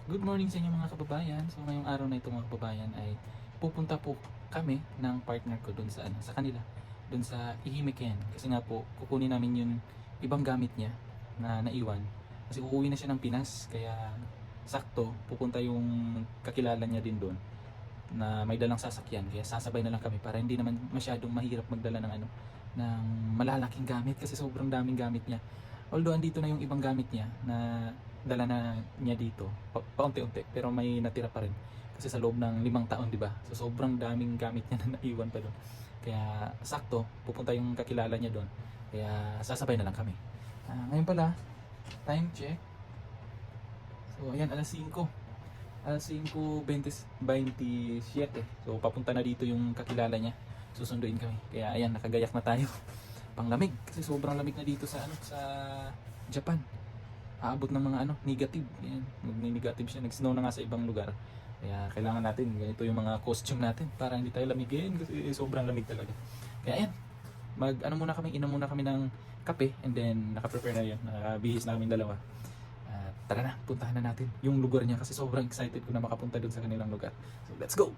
Good morning sa inyo mga kababayan. So ngayong araw na ito mga kababayan ay pupunta po kami ng partner ko doon sa kanila, doon sa Ihimeken. Kasi nga po kukunin namin yung ibang gamit niya na naiwan. Kasi uuwi na siya ng Pinas, kaya sakto pupunta yung kakilala niya din doon na may dalang sasakyan. Kaya sasabay na lang kami para hindi naman masyadong mahirap magdala ng malalaking gamit kasi sobrang daming gamit niya. Although andito na yung ibang gamit niya na dala na niya dito paunti-unti, pero may natira pa rin kasi sa loob ng 5 taon, di ba? So sobrang daming gamit niya na naiwan pa doon. Kaya sakto pupunta yung kakilala niya doon. Kaya sasabay na lang kami. Ngayon pala, time check. So ayan, alas 5:27. So papunta na dito yung kakilala niya. Susunduin kami. Kaya ayan, nakagayak na tayo. Panglamig kasi sobrang lamig na dito sa Japan. Aabot ng mga negative. Ayan, mag-negative siya. Nag-snow na nga sa ibang lugar. Kaya kailangan natin ganito yung mga costume natin para hindi tayo lamigin kasi sobrang lamig talaga. Kaya ayan, inom muna kami ng kape, and then naka-prepare na yun. Nakabihis namin dalawa. Tara na, puntahan na natin yung lugar niya kasi sobrang excited ko na makapunta doon sa kanilang lugar. So let's go!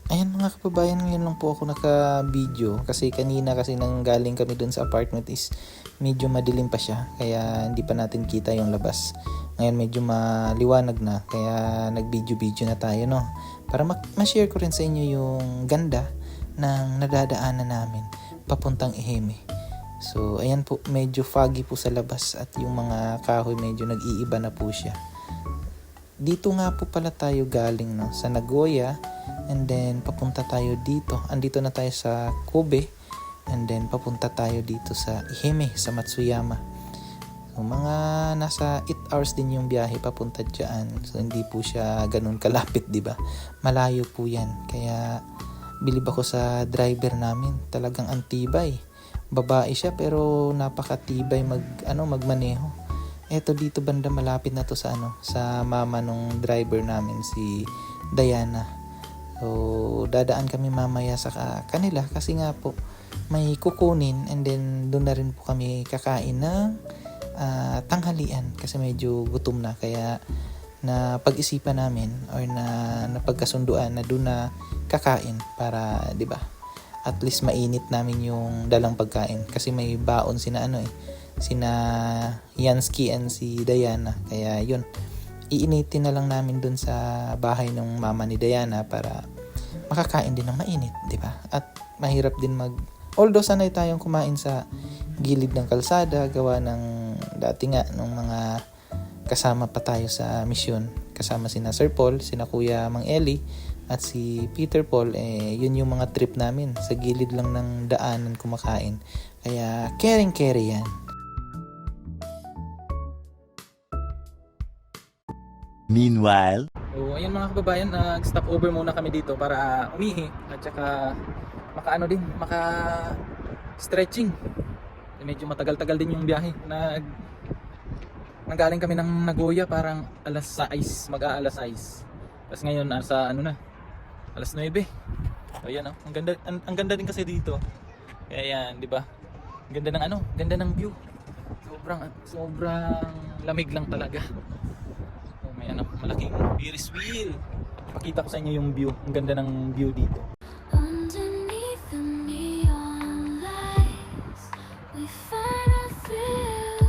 Ayan mga kababayan, ngayon lang po ako naka-video kasi kanina kasi nang galing kami dun sa apartment is medyo madilim pa siya, kaya hindi pa natin kita yung labas. Ngayon medyo maliwanag na, kaya nag-video na tayo, no? Para ma-share ko rin sa inyo yung ganda ng nadadaanan namin papuntang Ehime. So ayan po, medyo foggy po sa labas at yung mga kahoy medyo nag-iiba na po siya. Dito nga po pala tayo galing, no? Sa Nagoya, and then papunta tayo dito. Andito na tayo sa Kobe, and then papunta tayo dito sa Ehime, sa Matsuyama. So mga nasa 8 hours din yung biyahe papunta diyan. So hindi po siya ganun kalapit, di ba? Malayo po 'yan. Kaya bilib ako sa driver namin. Talagang antibay. Babae siya pero napakatibay magmaneho. Eto dito banda malapit na to sa mama nung driver namin, si Diana. So dadaan kami mamaya sa kanila kasi nga po may kukunin, and then doon na rin po kami kakain ng tanghalian kasi medyo gutom na, kaya na pag-isipan namin or na napagkasunduan na doon na kakain para 'di ba? At least mainit namin yung dalang pagkain kasi may baon sina Yansky and si Diana. Kaya yun, iinitin na lang namin dun sa bahay ng mama ni Diana para makakain din ng mainit, di ba? At mahirap din although sanay tayong kumain sa gilid ng kalsada, gawa ng dati nga nung mga kasama pa tayo sa misyon. Kasama sina Sir Paul, sina Kuya Mang Eli, at si Peter Paul, yun yung mga trip namin. Sa gilid lang ng daanan kumakain. Kaya caring-carry yan. Meanwhile, So ayan mga kababayan, nag-stop over muna kami dito para umihi at saka maka-stretching. Medyo matagal-tagal din yung biyahe. Nanggaling kami ng Nagoya parang alas 6, mag-aalas 6. Tapos ngayon nasa alas 9. So ayan, ang ganda din kasi dito. Kaya yan, di ba? Ganda ng view. Sobrang lamig lang talaga. May malaking Ferris wheel. Pakita ko sa inyo yung view. Ang ganda ng view dito. Underneath the neon lights, we find a thrill.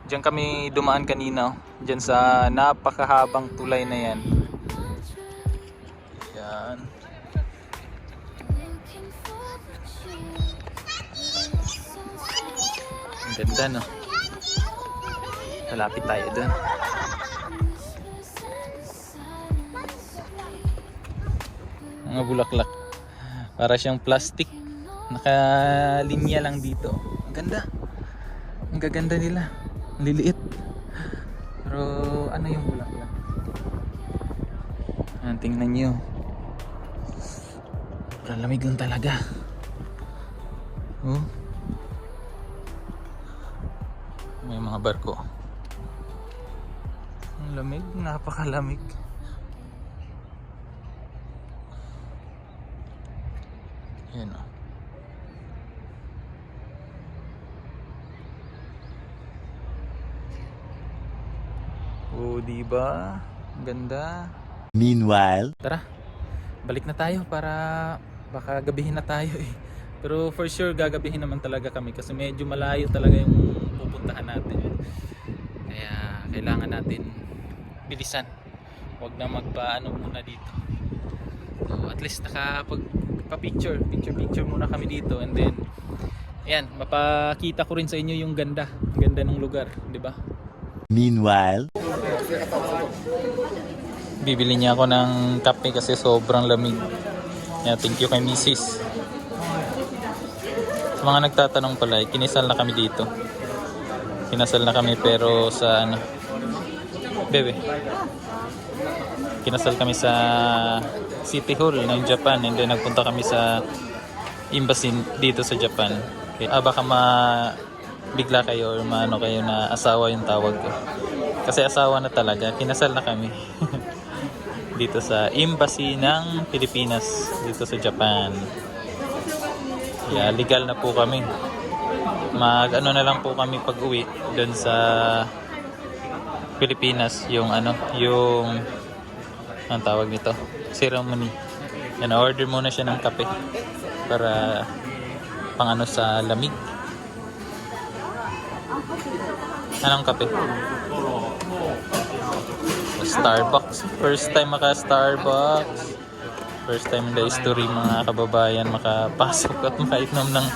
Diyan kami dumaan kanina. Diyan sa napakahabang tulay na yan. Yan. Looking for the truth. Ang ganda, no? Malapit tayo dun. Mga bulaklak. Para siyang plastic. Nakalinya lang dito. Ang ganda. Ang gaganda nila. Ang liliit. Pero yung bulaklak? Tingnan nyo. Sobrang lamig lang talaga. Oh. May mga barko. Ang lamig. Napakalamig. Ayan o. Oh, diba? Ganda. Meanwhile, Tara, balik na tayo para baka gabihin na tayo eh. Pero for sure gagabihin naman talaga kami kasi medyo malayo talaga yung pupuntahan natin. Kaya kailangan natin bilisan. Huwag na magpaano muna dito. So, at least nakapag-picture muna kami dito, and then ayan, mapakita ko rin sa inyo yung ganda ng lugar, di ba? meanwhile, Bibili niya ako ng kape kasi sobrang lamig. Yeah, thank you kay Mrs. Sa mga nagtatanong pala, kinisal na kami dito. Kinasal na kami pero sa ano, bebe. Kinasal kami sa City Hall ng Japan, and then nagpunta kami sa embassy dito sa Japan. Kaya baka bigla kayo or maano kayo na asawa yung tawag ko. Kasi asawa na talaga, kinasal na kami. Dito sa embassy ng Pilipinas dito sa Japan. Yeah, legal na po kami. Mag-ano na lang po kami pag-uwi doon sa Pilipinas, yung yung ang tawag nito, ceremony. Yan, order muna siya ng kape para pang sa lamig. Anong kape? Starbucks. First time maka-Starbucks. First time in the history mga kababayan makapasok at makainom ng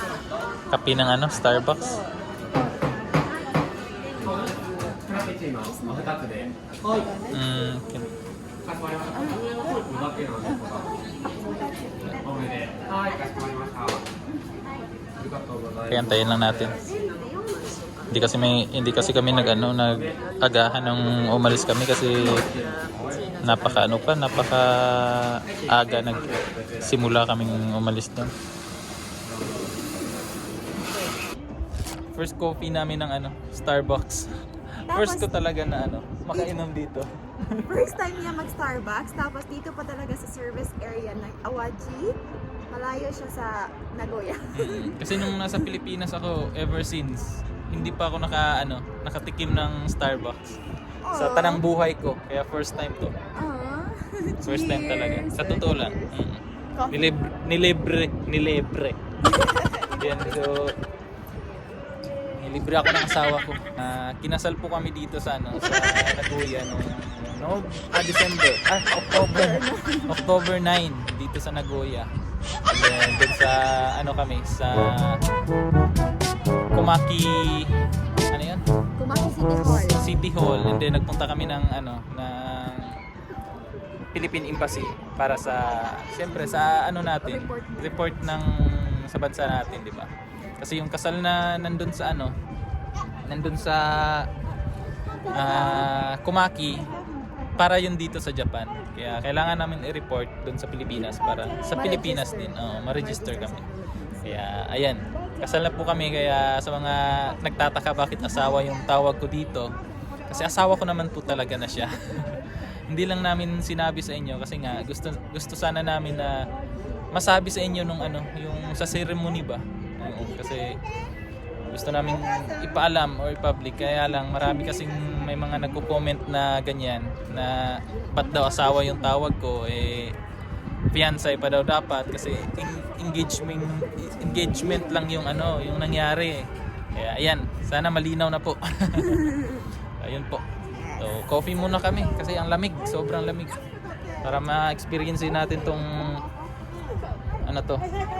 kape ng Starbucks. Kaya antayin lang natin. Hindi kasi kami nag-agahan nung umalis kami kasi napaka aga nagsimula kaming umalis doon. First coffee namin ng Starbucks. First ko talaga na makainom dito. First time niya mag-Starbucks, tapos dito pa talaga sa service area ng Awaji. Malayo siya sa Nagoya. Kasi nung nasa Pilipinas ako, ever since, hindi pa ako nakatikim ng Starbucks. Sa tanang buhay ko. Kaya first time to. First time talaga. Sa totoo lang. Nilibre. Yan, so nilibre ako ng asawa ko. Kinasal po kami dito sa Nagoya December. October 9 dito sa Nagoya. And then dun sa kami sa Kumaki, yun? Kumaki City Hall. City Hall, and then nagpunta kami ng Philippine Embassy para siyempre sa natin, report sa bansa natin, di ba? Kasi yung kasal na nandun sa Kumaki, para yun dito sa Japan. Kaya kailangan namin i-report doon sa Pilipinas para sa Pilipinas din, ma-register kami. Kaya ayan, kasal na po kami. Kaya sa mga nagtataka bakit asawa yung tawag ko dito, kasi asawa ko naman po talaga na siya. Hindi lang namin sinabi sa inyo kasi nga gusto sana namin na masabi sa inyo nung yung sa ceremony ba. Kasi gusto namin ipaalam or i-public, kaya lang marami kasing may mga nagko-comment na ganyan na ba't daw asawa yung tawag ko, fiancé pa daw dapat kasi engagement lang yung yung nangyari. Kaya ayan, sana malinaw na po. Ayun po. So coffee muna kami kasi ang lamig, sobrang lamig. Para ma-experience natin tong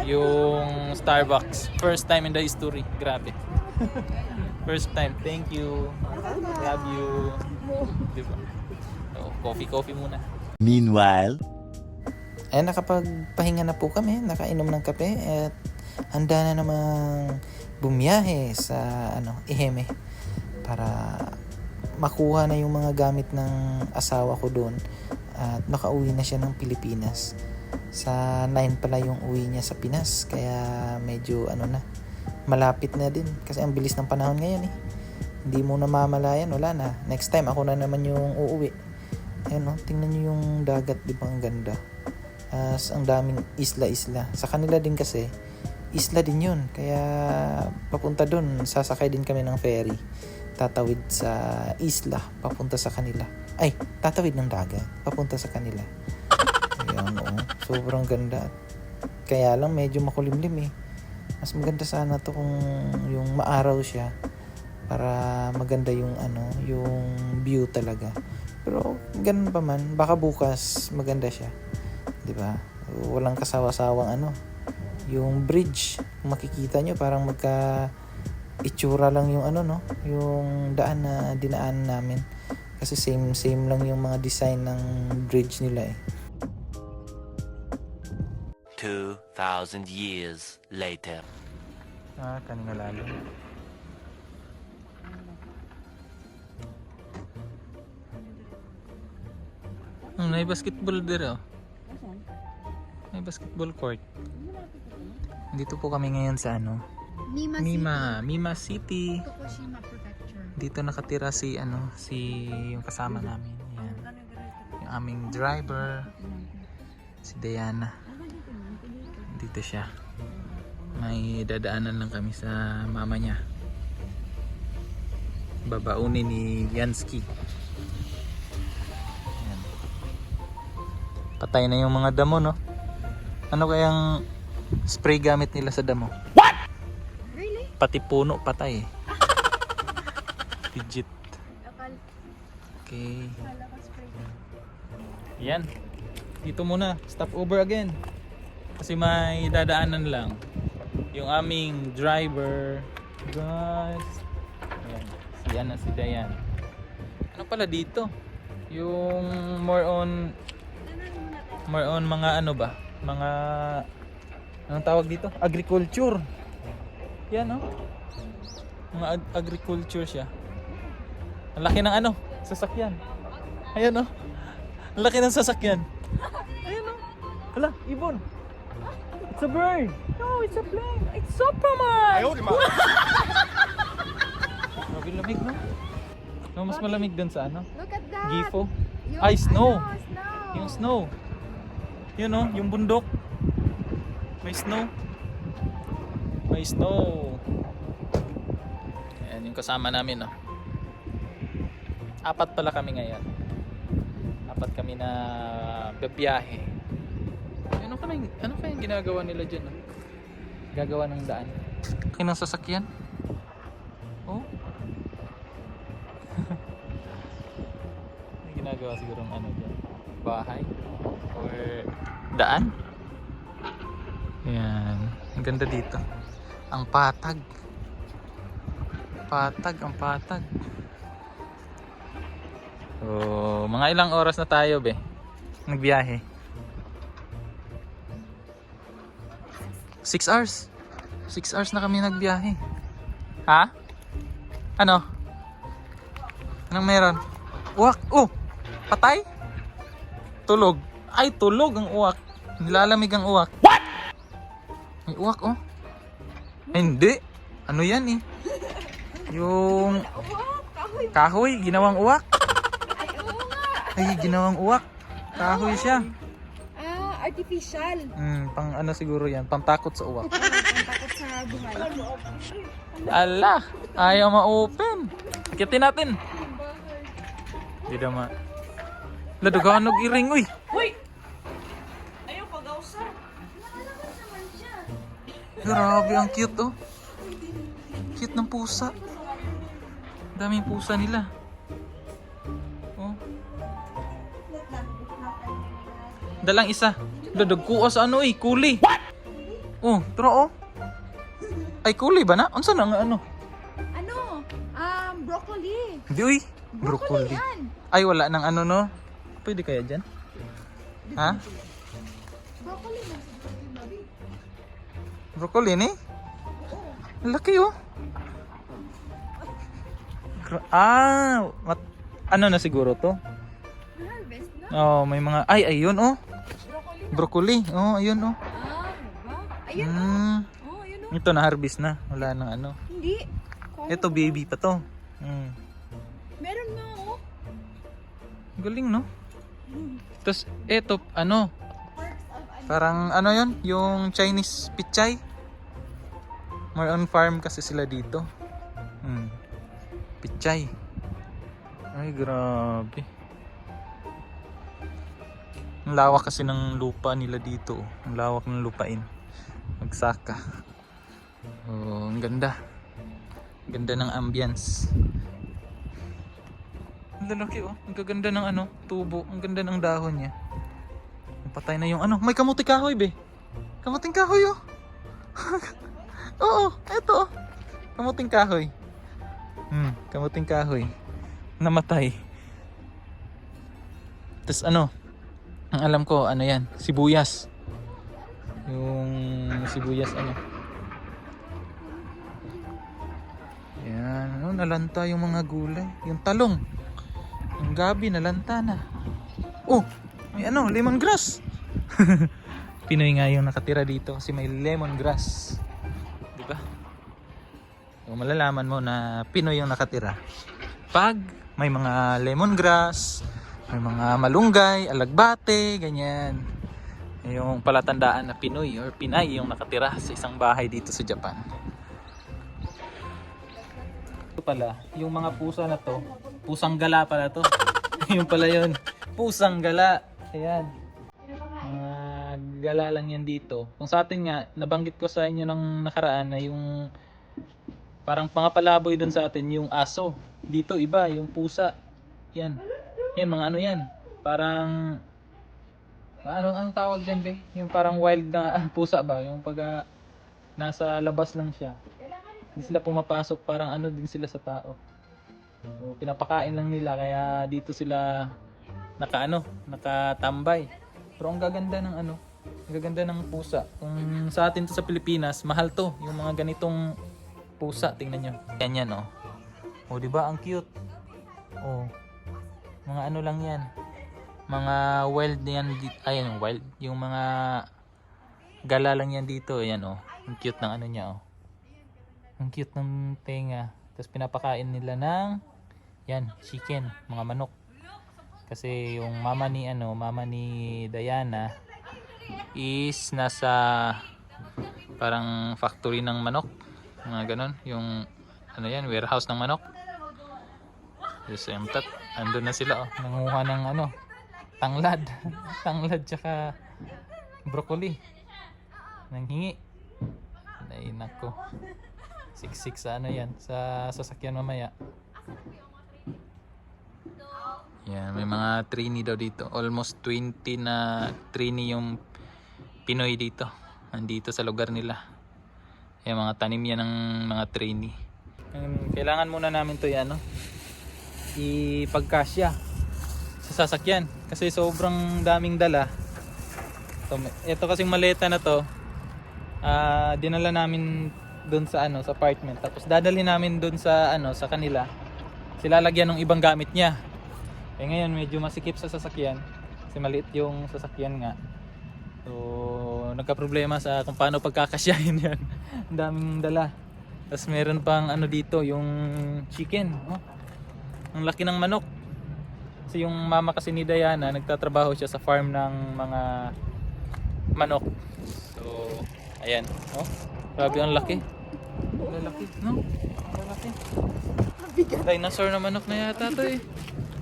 yung Starbucks. First time in the history. Grabe. First time. Thank you. Love you. Diba? So, coffee muna. meanwhile, Ayan, nakapagpahinga na po kami. Nakainom ng kape at handa na namang bumiyahe sa Ehime para makuha na yung mga gamit ng asawa ko doon at makauwi na siya ng Pilipinas. Sa 9 pala yung uwi niya sa Pinas, kaya medyo malapit na din kasi ang bilis ng panahon ngayon eh. Hindi mo na mamalayan, wala na. Next time ako na naman yung uuwi. Ayun tingnan niyo yung dagat, di ba ang ganda. Ang daming isla-isla. Sa kanila din kasi, isla din yun. Kaya papunta dun, sasakay din kami ng ferry. Tatawid sa isla, papunta sa kanila. Ay, tatawid ng dagat, papunta sa kanila. Ayan, oo. Sobrang ganda. Kaya lang medyo makulimlim eh. Mas maganda sana to kung yung maaraw siya para maganda yung yung view talaga. Pero ganun pa man, baka bukas maganda siya. 'Di ba? Walang kasawa-sawang yung bridge. Kung makikita nyo parang itsura lang yung yung daan na dinaan namin. Kasi same lang yung mga design ng bridge nila eh. 2,000 years later. Kanina lalo. May basketball dito. May basketball court. Dito po kami ngayon sa Mima City. Tokushima Prefecture. Dito nakatira si yung kasama namin. Yan. Yung aming driver, si Diana. Dito siya. May dadaanan lang kami sa mama niya. Babaunin ni Yansky. Yan. Patay na yung mga damo, no? Ano kayang spray gamit nila sa damo? What? Really? Pati puno patay eh. Legit. Okay. Yan. Dito muna. Stop over again. Kasi may dadaanan lang. Yung aming driver. Guys. Ayan. Si Dayan. Ano pala dito? Yung more on mga mga anong tawag dito? Agriculture. Yan mga agriculture siya. Ang laki ng sasakyan. Ayan ang laki ng sasakyan. Ayan hala, ibon. It's a bird. No, it's a plane. It's Superman. Ayaw, di ba? Grabe lamig, no? No, mas malamig dun sa Look at that. Gifo. Yung, Ay, snow. snow. Yung snow. Yun yung bundok. May snow. May snow. Ayan yung kasama namin, 4 pala kami ngayon. 4 kami na bibiyahe. Ano kayang ginagawa nila dyan? Gagawa ng daan. Kinang sasakyan? Oh? May ginagawa siguro dyan. Bahay? Or daan? Yan. Ang ganda dito. Ang patag. Ang patag. So, mga ilang oras na tayo, be? Nagbiyahe. 6 hours. 6 hours na kami nagbiyahe. Ha? Ano? Anong meron? Uwak! Oh! Patay? Tulog. Ay, tulog ang uwak. Nilalamig ang uwak. What? May uwak, Ay, hindi. Ano yan eh? Yung kahoy, ginawang uwak. Ay, ginawang uwak. Kahoy siya. Artificial. Pang siguro yan. Pangtakot sa uwak. Takot sa buhay. Ala, ayaw ma-open. Akitin natin. Hindi naman. Ladugawan og iring, uy. Hoy! Ayaw pag-ausa. Grabe, ang cute, Cute ng pusa. Daming pusa nila. Dalang isa. Dadagkuos kuli. What? Tro. Ay, kuli ba na? Unsa na nga Broccoli. Hindi, uy. Broccoli. Yan. Ay, wala nang no? Pwede kaya dyan? Ha? Broccoli na. Broccoli ni? Laki, ano na siguro to? Harvest na. Oh, may mga... Ay, ayun, Broccoli. Oh, ayun, Ba? Ayun, ayun, Ito na harvest na. Wala nang Hindi. Ito, baby pa to. Meron nga, Galing, no? Tapos, ito, Parks of Parang ano yun? Yung Chinese pichay. More on farm kasi sila dito. Pichay. Ay, grabe. Ang lawak kasi ng lupa nila dito. Ang lawak ng lupain. Magsaka. Oh, ang ganda. Ganda ng ambience. Ang lalaki oh. Ang gaganda ng ano, tubo. Ang ganda ng dahon niya. Patay na yung ano. May kamuting kahoy, be. Kamuting kahoy oh. Oo, eto oh. Kamuting kahoy. Kamuting kahoy. Namatay. Tapos ano, ang alam ko, ano yan, sibuyas. Yung sibuyas ano. Yan, ano, nalanta yung mga gulay. Yung talong. Yung gabi, nalanta na. Oh, may ano, lemongrass. Pinoy nga yung nakatira dito kasi may lemongrass. Diba? So, malalaman mo na Pinoy yung nakatira pag may mga lemongrass, may mga malunggay, alagbate, ganyan. Yung palatandaan na Pinoy or Pinay yung nakatira sa isang bahay dito sa Japan. Ito pala, yung mga pusa na to, pusang gala pala to. Yung pala yun, pusang gala. Ayan. Mga gala lang yan dito. Kung sa atin nga, nabanggit ko sa inyo ng nakaraan na yung parang pangapalaboy dun sa atin, yung aso. Dito iba, yung pusa. Yan. Yan, mga ano yan. Parang anong tawag dyan, be? Yung parang wild na pusa ba? Yung pag nasa labas lang siya. Hindi sila pumapasok, parang ano din sila sa tao. So, pinapakain lang nila kaya dito sila nakatambay. Pero ang gaganda ng ano, ang gaganda ng pusa. Kung sa atin to sa Pilipinas, mahal to, yung mga ganitong pusa, tingnan nyo. Yan oh. Oh, di ba? Ang cute. Oh. Mga ano lang yan. Mga wild yan. Ayun, wild. Yung mga gala lang yan dito. Ayan oh. Ang cute ng ano niya oh. Ang cute ng tenga. Tapos pinapakain nila ng yan, chicken, mga manok. Kasi yung mama ni Diana is nasa parang factory ng manok. Mga ganon. Yung ano yan, warehouse ng manok. Yes, andun na sila oh. Nanguha ng ano, tanglad. Tanglad tsaka broccoli. Nanghingi. Ay nako. Siksik sa ano yan, sa sasakyan mamaya. Yan, may mga trini daw dito. Almost 20 na trini yung Pinoy dito. Nandito sa lugar nila. Yan, mga tanim yan ng mga trini. Kailangan muna namin to yan, no? Ipagkasya sa sasakyan kasi sobrang daming dala. Ito kasing maleta na to, dinala namin doon sa ano, sa apartment. Tapos dadalhin namin doon sa ano, sa kanila. Sila lagyan ng ibang gamit niya. Eh ngayon medyo masikip sa sasakyan kasi maliit yung sasakyan nga. So nagka-problema sa kung paano pagkakasyahin yan. Ang daming dala. Tapos meron pang ano dito, yung chicken. Oh. Ang laki ng manok. Kasi yung mama kasi ni Diana, nagtatrabaho siya sa farm ng mga manok. So, ayan. Oh, grabe ang laki. Lalaki, no? Lalaki. Dinosaur na manok na yata to eh.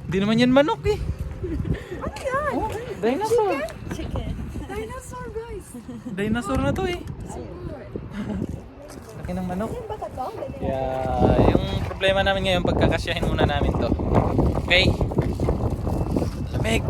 Hindi naman yan manok eh. Ano yan? Oh, dinosaur. Chicken. Dinosaur, guys. Dinosaur na to eh. Laki ng manok. Ano ba ito? Yeah, yung problema namin ngayon, pagkakasyahin muna namin to. Okay? Lamig.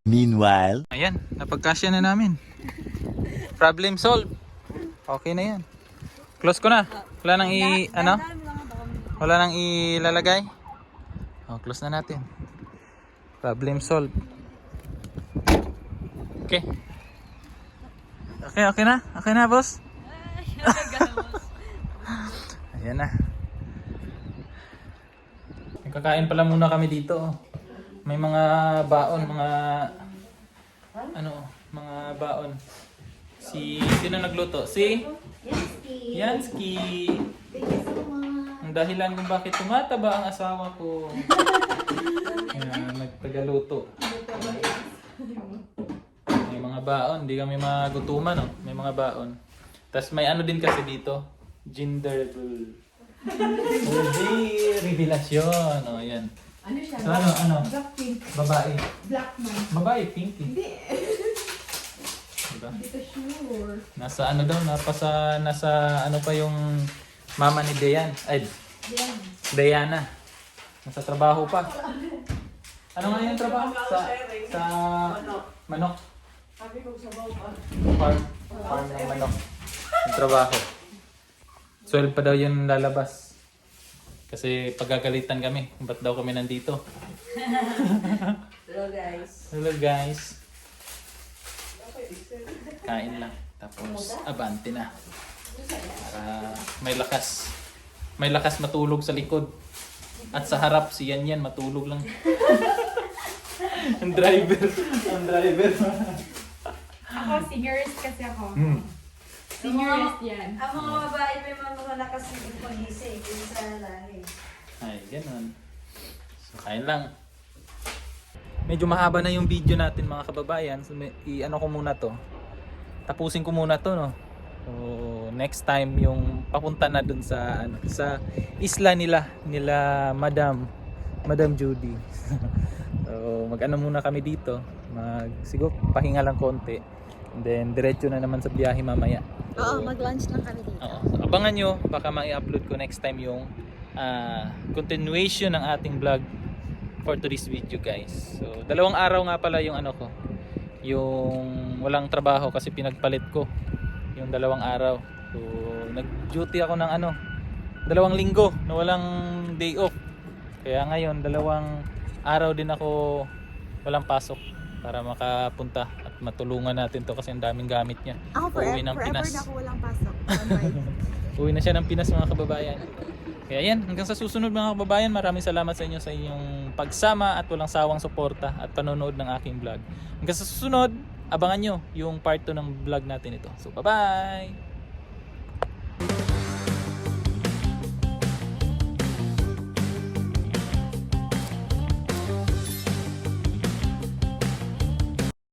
Meanwhile, Ayan, napagkasya na namin. Problem solved. Okay na yan. Close ko na. Wala nang Wala nang ilalagay. Oh, close na natin. Problem solved. Okay. Okay na? Okay na, boss? Ayan na. Kakain pala muna kami dito. May mga baon, mga baon. Sino nagluto? Si? Yansky. Yansky. Thank you so much. Ang dahilan kung bakit tumataba ang asawa ko. Ayan, nagtagaluto. May mga baon, hindi kami magutuman, no? May mga baon. Tapos may ano din kasi dito, gender revelasyon. O, yan. Ano siya? So, ano? Black pink. Babae. Black man. Babae, pink eh. Hindi. Diba? Hindi ko sure. Nasa ano daw, nasa ano pa yung mama ni Dayan. Ay, Yan. Diana. Nasa trabaho pa. Ano nga yung trabaho? Sa manok. Sabi ko sabaw pa. Farm ng manok. Yung trabaho. 12 pa daw yun lalabas. Kasi pagagalitan kami. Ba't daw kami nandito? Hello guys. Hello guys. Kain lang. Tapos abante na. Para may lakas. May lakas matulog sa likod. At sa harap si Yan matulog lang. Ang driver. Ang driver. Ako, seniorist kasi ako. Hmm. Seniorist yan. Ang mga babae may mga malakas ng pag-isip. Yung sa lalaki. Ay, ganun. So, kain lang. Medyo mahaba na yung video natin mga kababayan. So, i-ano ko muna to. Tapusin ko muna to, no? So, next time yung papunta na dun sa sa isla nila Madam Judy. So, mag-ano muna kami dito. Siguro pahinga lang konti. And then diretso na naman sa biyahe mamaya. Oo, mag-lunch lang kami dito. Oo. So, abangan nyo, baka ma-upload ko next time yung continuation ng ating vlog for today's video, guys. So, 2 araw nga pala yung ano ko, yung walang trabaho kasi pinagpalit ko yung 2 araw. So, nag-duty ako ng 2 linggo na walang day off. Kaya ngayon, 2 araw din ako walang pasok para makapunta at matulungan natin to kasi ang daming gamit niya. Ako Uuwi ng forever Pinas. na ako walang pasok. Bye-bye. Uwi na siya ng Pinas, mga kababayan. Kaya yan, hanggang sa susunod mga kababayan, maraming salamat sa inyo sa inyong pagsama at walang sawang suporta at panonood ng aking vlog. Hanggang sa susunod, abangan nyo yung part 2 ng vlog natin ito. So bye-bye!